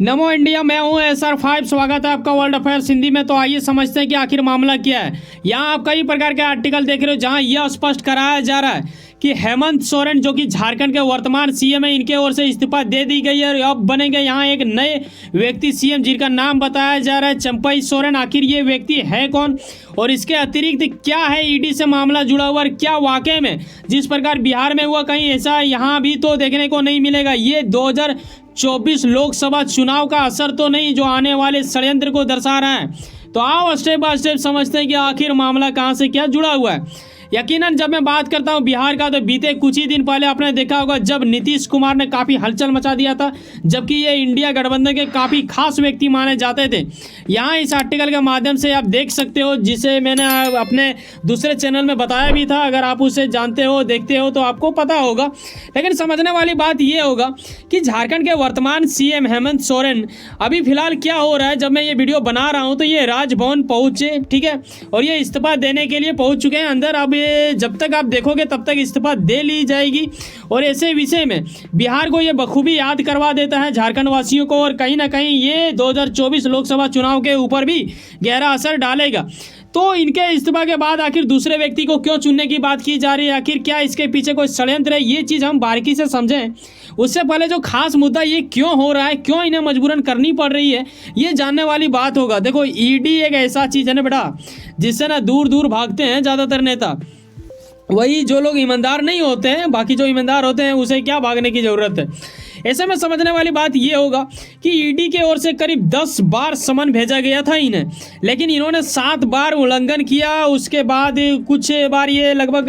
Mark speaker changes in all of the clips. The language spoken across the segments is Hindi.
Speaker 1: नमो इंडिया, मैं हूं SR5। स्वागत है आपका वर्ल्ड अफेयर्स हिंदी में। तो आइए समझते हैं कि आखिर मामला क्या है। यहाँ आप कई प्रकार के आर्टिकल देख रहे हो जहां यह स्पष्ट कराया जा रहा है कि हेमंत सोरेन जो कि झारखंड के वर्तमान सीएम है, इनके ओर से इस्तीफा दे दी गई है और अब बनेंगे यहाँ एक नए व्यक्ति सीएम जिनका नाम बताया जा रहा है चंपई सोरेन। आखिर ये व्यक्ति है कौन और इसके अतिरिक्त क्या है ईडी से मामला जुड़ा हुआ और क्या वाकई में जिस प्रकार बिहार में हुआ कहीं ऐसा यहाँ भी तो देखने को नहीं मिलेगा। ये 2024 लोकसभा चुनाव का असर तो नहीं जो आने वाले षड्यंत्र को दर्शा रहा है। तो आओ स्टेप बाय स्टेप समझते हैं कि आखिर मामला कहां से क्या जुड़ा हुआ है। यकीनन जब मैं बात करता हूं बिहार का तो बीते कुछ ही दिन पहले आपने देखा होगा जब नीतीश कुमार ने काफ़ी हलचल मचा दिया था, जबकि ये इंडिया गठबंधन के काफ़ी खास व्यक्ति माने जाते थे। यहाँ इस आर्टिकल के माध्यम से आप देख सकते हो जिसे मैंने अपने दूसरे चैनल में बताया भी था। अगर आप उसे जानते हो देखते हो तो आपको पता होगा। लेकिन समझने वाली बात ये होगा कि झारखंड के वर्तमान सीएम हेमंत सोरेन अभी फिलहाल क्या हो रहा है। जब मैं ये वीडियो बना रहा हूँ तो ये राजभवन पहुँचे, ठीक है, और ये इस्तीफा देने के लिए पहुँच चुके हैं अंदर। अब जब तक आप देखोगे तब तक इस्तीफा दे ली जाएगी और ऐसे विषय में बिहार को ये बखूबी याद करवा देता है झारखंड वासियों को और कहीं ना कहीं ये 2024 लोकसभा चुनाव के ऊपर भी गहरा असर डालेगा। तो इनके इस्तीफा के बाद आखिर दूसरे व्यक्ति को क्यों चुनने की बात की जा रही है, आखिर क्या इसके पीछे कोई षड्यंत्र है, ये चीज़ हम बारीकी से समझें। उससे पहले जो खास मुद्दा ये क्यों हो रहा है, क्यों इन्हें मजबूरन करनी पड़ रही है, ये जानने वाली बात होगा। देखो ईडी एक ऐसा चीज़ है ना बेटा जिससे ना दूर दूर भागते हैं ज़्यादातर नेता। वही जो लोग ईमानदार नहीं होते हैं, बाकी जो ईमानदार होते हैं उसे क्या भागने की ज़रूरत है। ऐसे में समझने वाली बात ये होगा कि ईडी के ओर से करीब 10 बार समन भेजा गया था इन्हें, लेकिन इन्होंने 7 बार उल्लंघन किया। उसके बाद कुछ बार ये लगभग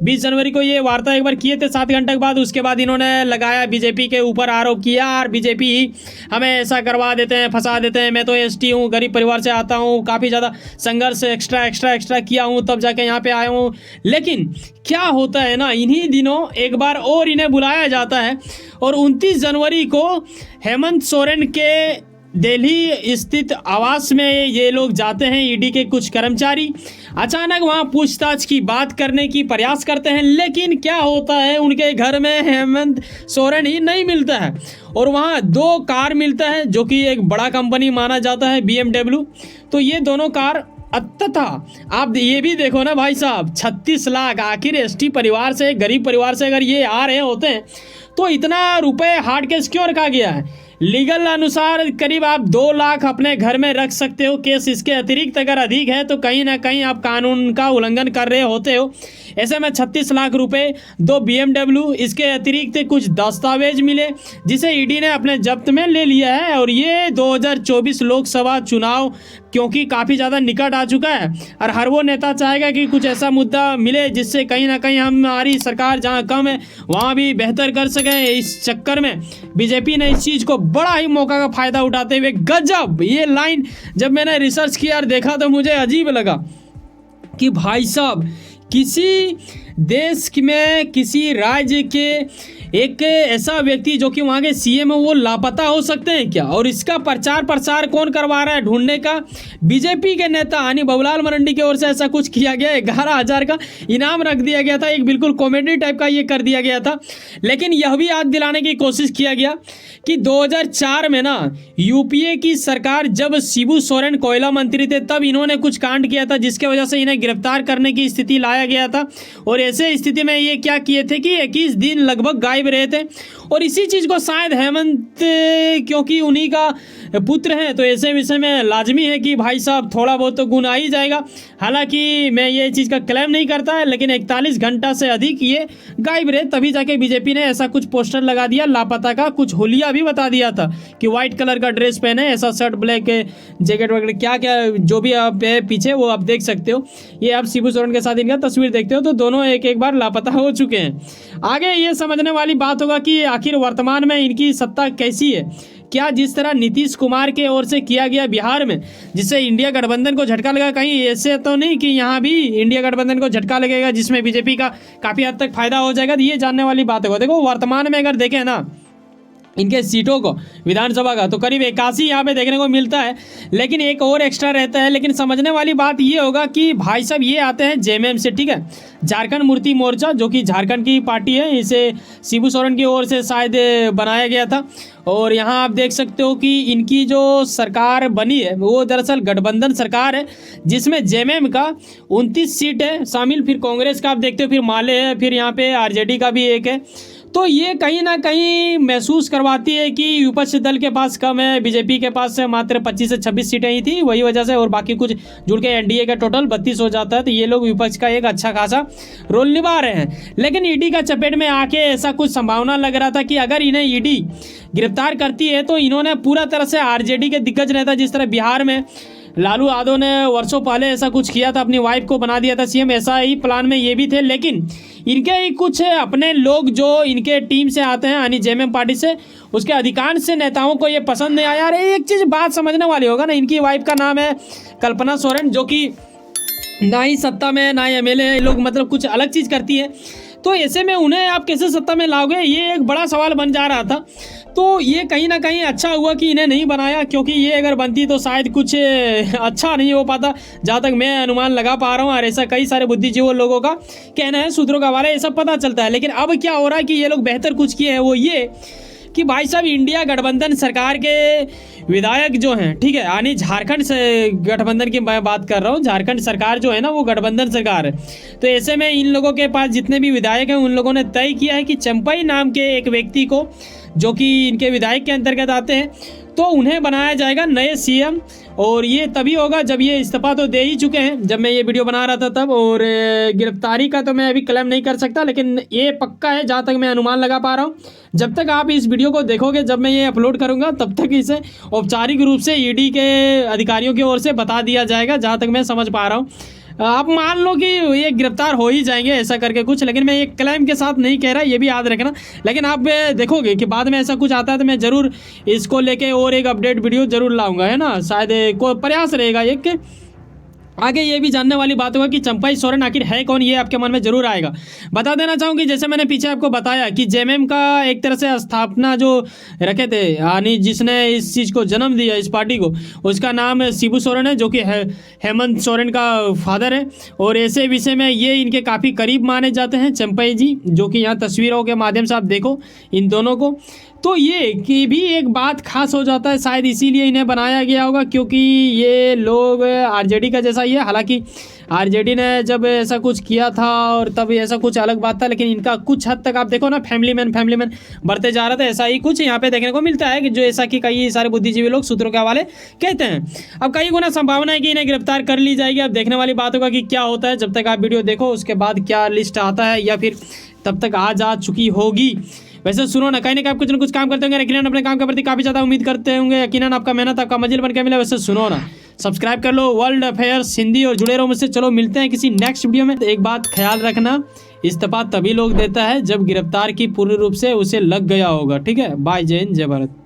Speaker 1: 20 जनवरी को ये वार्ता एक बार किए थे 7 घंटे के बाद। उसके बाद इन्होंने लगाया बीजेपी के ऊपर आरोप किया और बीजेपी ही हमें ऐसा करवा देते हैं, फंसा देते हैं। मैं तो एसटी हूँ, गरीब परिवार से आता हूँ, काफ़ी ज़्यादा संघर्ष एक्स्ट्रा किया हूँ तब जाके यहाँ पे आया हूँ। लेकिन क्या होता है ना, इन्हीं दिनों एक बार और इन्हें बुलाया जाता है और 29 जनवरी को हेमंत सोरेन के दिल्ली स्थित आवास में ये लोग जाते हैं। ईडी के कुछ कर्मचारी अचानक वहां पूछताछ की बात करने की प्रयास करते हैं, लेकिन क्या होता है उनके घर में हेमंत सोरेन ही नहीं मिलता है और वहां 2 कार मिलता है जो कि एक बड़ा कंपनी माना जाता है BMW। तो ये दोनों कार तथा आप ये भी देखो ना भाई साहब, 36 लाख आखिर एसटी परिवार से, गरीब परिवार से अगर ये आ रहे होते हैं तो इतना रुपए हार्ड कैश क्यों रखा गया है। लीगल अनुसार करीब आप 2 लाख अपने घर में रख सकते हो केस। इसके अतिरिक्त अगर अधिक है तो कहीं ना कहीं आप कानून का उल्लंघन कर रहे होते हो। ऐसे में 36 लाख रुपए, 2 BMW, इसके अतिरिक्त कुछ दस्तावेज मिले जिसे ईडी ने अपने जब्त में ले लिया है। और ये 2024 लोकसभा चुनाव क्योंकि काफ़ी ज़्यादा निकट आ चुका है और हर वो नेता चाहेगा कि कुछ ऐसा मुद्दा मिले जिससे कहीं ना कहीं हमारी सरकार जहाँ कम है वहाँ भी बेहतर कर सकें। इस चक्कर में बीजेपी ने इस चीज़ को बड़ा ही मौका का फ़ायदा उठाते हुए, गजब ये लाइन जब मैंने रिसर्च किया और देखा तो मुझे अजीब लगा कि भाई साहब किसी देश में किसी राज्य के एक ऐसा व्यक्ति जो कि वहाँ के सीएम है वो लापता हो सकते हैं क्या। और इसका प्रचार प्रसार कौन करवा रहा है ढूंढने का, बीजेपी के नेता यानी बाबूलाल मरांडी की ओर से ऐसा कुछ किया गया। 11,000 का इनाम रख दिया गया था, एक बिल्कुल कॉमेडी टाइप का ये कर दिया गया था। लेकिन यह भी याद दिलाने की कोशिश किया गया कि 2004 में ना यूपीए की सरकार जब शिबू सोरेन कोयला मंत्री थे तब इन्होंने कुछ कांड किया था जिसके वजह से इन्हें गिरफ्तार करने की स्थिति लाया गया था। और ऐसे स्थिति में ये क्या किए थे कि 21 दिन लगभग गायब रहे थे। और इसी चीज़ को शायद हेमंत क्योंकि उन्हीं का पुत्र हैं तो ऐसे विषय में लाजमी है कि भाई साहब थोड़ा बहुत तो गुण आ ही जाएगा। हालांकि मैं ये चीज़ का क्लेम नहीं करता है, लेकिन 41 घंटा से अधिक ये गायब रहे तभी जाके बीजेपी ने ऐसा कुछ पोस्टर लगा दिया लापता का। कुछ हुलिया भी बता दिया था कि व्हाइट कलर का ड्रेस पहने, ऐसा शर्ट, ब्लैक जैकेट वगैरह क्या क्या जो भी आप पीछे वो आप देख सकते हो। ये आप शिबू सोरेन के साथ इनका तस्वीर देखते हो तो दोनों एक बार लापता हो चुके हैं। आगे ये समझने वाली बात होगा कि आखिर वर्तमान में इनकी सत्ता कैसी है। क्या जिस तरह नीतीश कुमार के ओर से किया गया बिहार में जिससे इंडिया गठबंधन को झटका लगा, कहीं ऐसे तो नहीं कि यहाँ भी इंडिया गठबंधन को झटका लगेगा जिसमें बीजेपी का काफ़ी हद तक फायदा हो जाएगा। ये जानने वाली बात है। देखो वर्तमान में अगर देखें ना इनके सीटों को विधानसभा का, तो करीब 81 यहाँ पे देखने को मिलता है। लेकिन एक और एक्स्ट्रा रहता है। लेकिन समझने वाली बात ये होगा कि भाई साहब ये आते हैं जेएमएम से, ठीक है, झारखंड मुक्ति मोर्चा, जो कि झारखंड की पार्टी है। इसे शिबू सोरेन की ओर से शायद बनाया गया था। और यहाँ आप देख सकते हो कि इनकी जो सरकार बनी है वो दरअसल गठबंधन सरकार है, जिसमें जेएमएम का 29 सीट है शामिल, फिर कांग्रेस का आप देखते हो, फिर माले है, फिर यहाँ पे आरजेडी का भी एक है। तो ये कहीं ना कहीं महसूस करवाती है कि विपक्ष दल के पास कम है, बीजेपी के पास मात्र 25 से 26 सीटें ही थी, वही वजह से, और बाकी कुछ जुड़ के एनडीए का टोटल 32 हो जाता है। तो ये लोग विपक्ष का एक अच्छा खासा रोल निभा रहे हैं। लेकिन ईडी का चपेट में आके ऐसा कुछ संभावना लग रहा था कि अगर इन्हें ईडी गिरफ्तार करती है तो इन्होंने पूरा तरह से आरजेडी के दिग्गज नेता, जिस तरह बिहार में लालू यादव ने वर्षों पहले ऐसा कुछ किया था, अपनी वाइफ को बना दिया था सीएम, ऐसा ही प्लान में ये भी थे। लेकिन इनके ही कुछ अपने लोग जो इनके टीम से आते हैं यानी जेएमएम पार्टी से, उसके अधिकांश से नेताओं को ये पसंद नहीं आया। अरे एक चीज़ बात समझने वाली होगा ना, इनकी वाइफ का नाम है कल्पना सोरेन, जो कि ना ही सत्ता में ना ही एमएलए है, लोग मतलब कुछ अलग चीज़ करती है। तो ऐसे में उन्हें आप कैसे सत्ता में लाओगे, ये एक बड़ा सवाल बन जा रहा था। तो ये कहीं ना कहीं अच्छा हुआ कि इन्हें नहीं बनाया, क्योंकि ये अगर बनती तो शायद कुछ अच्छा नहीं हो पाता, जहाँ तक मैं अनुमान लगा पा रहा हूँ। और ऐसा कई सारे बुद्धिजीवी लोगों का कहना है, सूत्रों का हवाले, ये सब पता चलता है। लेकिन अब क्या हो रहा है कि ये लोग बेहतर कुछ किए हैं, वो ये कि भाई साहब इंडिया गठबंधन सरकार के विधायक जो हैं, ठीक है, यानी झारखंड से गठबंधन की मैं बात कर रहा हूँ, झारखंड सरकार जो है ना वो गठबंधन सरकार है। तो ऐसे में इन लोगों के पास जितने भी विधायक हैं उन लोगों ने तय किया है कि चंपई नाम के एक व्यक्ति को, जो कि इनके विधायक के अंतर्गत आते हैं, तो उन्हें बनाया जाएगा नए सीएम। और ये तभी होगा जब ये इस्तीफा तो दे ही चुके हैं जब मैं ये वीडियो बना रहा था तब। और गिरफ्तारी का तो मैं अभी क्लेम नहीं कर सकता, लेकिन ये पक्का है जहाँ तक मैं अनुमान लगा पा रहा हूँ। जब तक आप इस वीडियो को देखोगे, जब मैं ये अपलोड करूँगा, तब तक इसे औपचारिक रूप से ईडी के अधिकारियों की ओर से बता दिया जाएगा, जहाँ तक मैं समझ पा रहा हूँ। आप मान लो कि ये गिरफ्तार हो ही जाएंगे ऐसा करके कुछ, लेकिन मैं ये क्लेम के साथ नहीं कह रहा, ये भी याद रखना। लेकिन आप देखोगे कि बाद में ऐसा कुछ आता है तो मैं ज़रूर इसको लेके और एक अपडेट वीडियो ज़रूर लाऊंगा, है ना। शायद कोई प्रयास रहेगा एक के आगे ये भी जानने वाली बात होगा कि चंपई सोरेन आखिर है कौन, ये आपके मन में जरूर आएगा। बता देना चाहूँगी, जैसे मैंने पीछे आपको बताया कि जेएमएम का एक तरह से स्थापना जो रखे थे, यानी जिसने इस चीज़ को जन्म दिया, इस पार्टी को, उसका नाम शिबू सोरेन है, जो कि हेमंत सोरेन का फादर है। और ऐसे विषय में ये इनके काफ़ी करीब माने जाते हैं चंपई जी, जो कि यहाँ तस्वीरों के माध्यम से आप देखो इन दोनों को। तो ये कि भी एक बात खास हो जाता है, शायद इसीलिए इन्हें बनाया गया होगा, क्योंकि ये लोग आरजेडी का जैसा ही है। हालांकि आरजेडी ने जब ऐसा कुछ किया था और तब ऐसा कुछ अलग बात था, लेकिन इनका कुछ हद तक आप देखो ना फैमिली मैन बढ़ते जा रहा था। ऐसा ही कुछ यहाँ पे देखने को मिलता है कि जो ऐसा कि कई सारे बुद्धिजीवी लोग सूत्रों के हवाले कहते हैं। अब कई गुना संभावना है कि इन्हें गिरफ्तार कर ली जाएगी। अब देखने वाली बात होगा कि क्या होता है। जब तक आप वीडियो देखो उसके बाद क्या लिस्ट आता है, या फिर तब तक आ चुकी होगी। वैसे सुनो ना, कहीं ना कहीं आप कुछ ना कुछ काम करते होंगे, यकीनन अपने काम के प्रति काफ़ी ज़्यादा उम्मीद करते होंगे, यकीनन आपका मेहनत आपका मंजिल बन के मिला। वैसे सुनो ना, सब्सक्राइब कर लो वर्ल्ड अफेयर्स हिंदी और जुड़े रहो मुझसे। चलो मिलते हैं किसी नेक्स्ट वीडियो में। एक बात ख्याल रखना, इस्तीफा तभी लोग देता है जब गिरफ्तार की पूर्ण रूप से उसे लग गया होगा। ठीक है, बाय, जय हिंद, जय भारत।